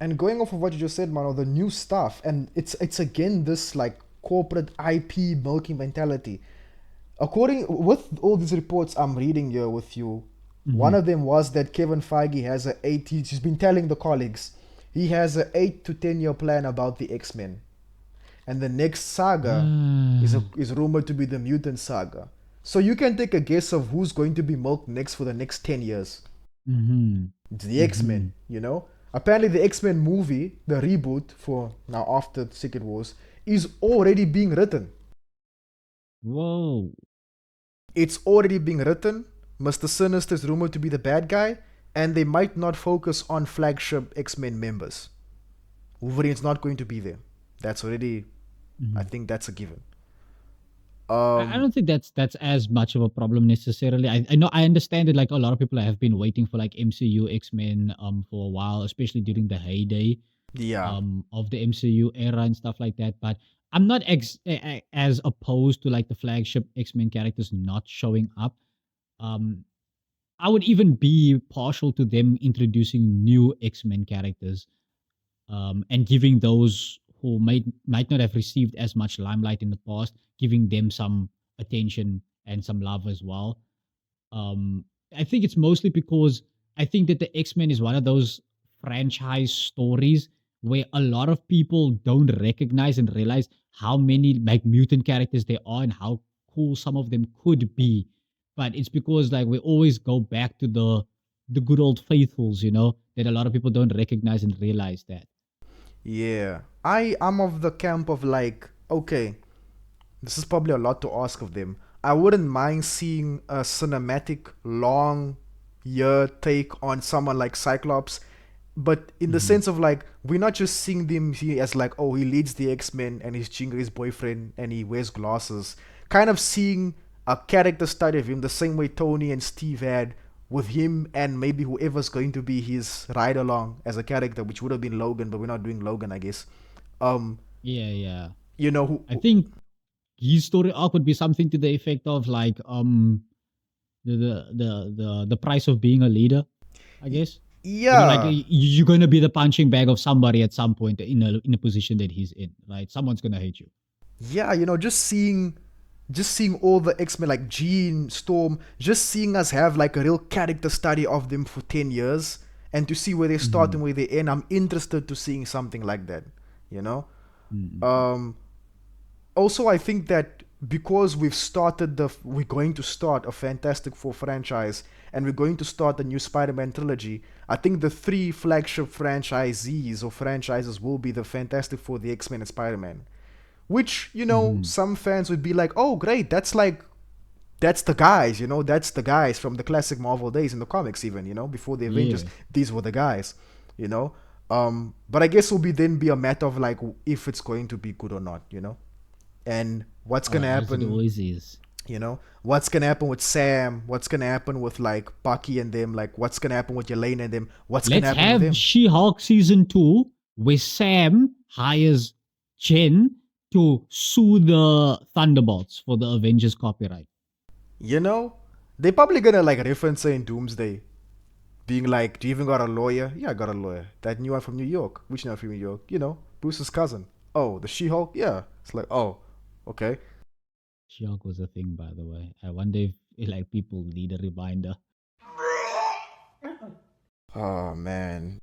And going off of what you just said, Mano, the new stuff, and it's again this like corporate IP milking mentality. According with all these reports I'm reading here with you, one Mm-hmm. of them was that Kevin Feige has a eight. He's been telling the colleagues he has a 8 to 10 year plan about the X-Men, and the next saga is rumored to be the Mutant Saga. So you can take a guess of who's going to be milked next for the next 10 years. Mm-hmm. It's the Mm-hmm. X-Men, Apparently, the X-Men movie, the reboot for now after Secret Wars, is already being written. Whoa. It's already being written. Mr. Sinister is rumored to be the bad guy, and they might not focus on flagship X-Men members. Wolverine's not going to be there. That's already, I Mm-hmm. think that's a given. I Um, don't think that's as much of a problem necessarily. I know I understand that like a lot of people have been waiting for like MCU X-Men for a while, especially during the heyday yeah, of the MCU era and stuff like that. But I'm not as opposed to like the flagship X-Men characters not showing up. Um, I would even be partial to them introducing new X-Men characters and giving those who might not have received as much limelight in the past, giving them some attention and some love as well. Um, I think it's mostly because I think that the X Men is one of those franchise stories where a lot of people don't recognize and realize how many like mutant characters there are and how cool some of them could be. But it's because like we always go back to the good old faithfuls, that a lot of people don't recognize and realize that. yeah. I'm of the camp of like, okay, this is probably a lot to ask of them. I wouldn't mind seeing a cinematic long year take on someone like Cyclops, but in the Mm-hmm. sense of like we're not just seeing them here as like, oh, he leads the X-Men and he's Jingo's boyfriend and he wears glasses. Kind of seeing a character study of him the same way Tony and Steve had with him and maybe whoever's going to be his ride along as a character, which would have been Logan, but we're not doing Logan, I guess. Um, Yeah, yeah. you know who, I think his story arc would be something to the effect of like the price of being a leader, I guess. Like yeah, you're gonna be the punching bag of somebody at some point in a position that he's in, right? Someone's gonna hate you. yeah, just seeing all the X-Men like Jean, Storm, just seeing us have like a real character study of them for 10 years and to see where they start Mm-hmm. and where they end. I'm interested to seeing something like that, you know? Mm-hmm. Um Also, I think that because we're going to start a Fantastic Four franchise and we're going to start a new Spider-Man trilogy. I think the three flagship franchisees or franchises will be the Fantastic Four, the X-Men, and Spider-Man. Which, Mm-hmm. some fans would be like, oh, great, that's the guys, that's the guys from the classic Marvel days in the comics, even, before the Avengers, Yeah. these were the guys, you know. But I guess it will be a matter of like if it's going to be good or not, and what's Oh, gonna as it happen, always is. what's gonna happen with Sam, what's gonna happen with like Bucky and them, like what's gonna happen with Yelena and them, what's gonna Let's happen with have them. She-Hulk season 2 where Sam hires Jen to sue the Thunderbolts for the Avengers copyright. You know, they probably gonna like reference her in Doomsday, being like, "Do you even got a lawyer?" Yeah, I got a lawyer. That new one from New York. Which new one from New York? Bruce's cousin. Oh, the She-Hulk. Yeah, it's like, oh, okay. She-Hulk was a thing, by the way. I wonder if like people need a reminder. Oh man,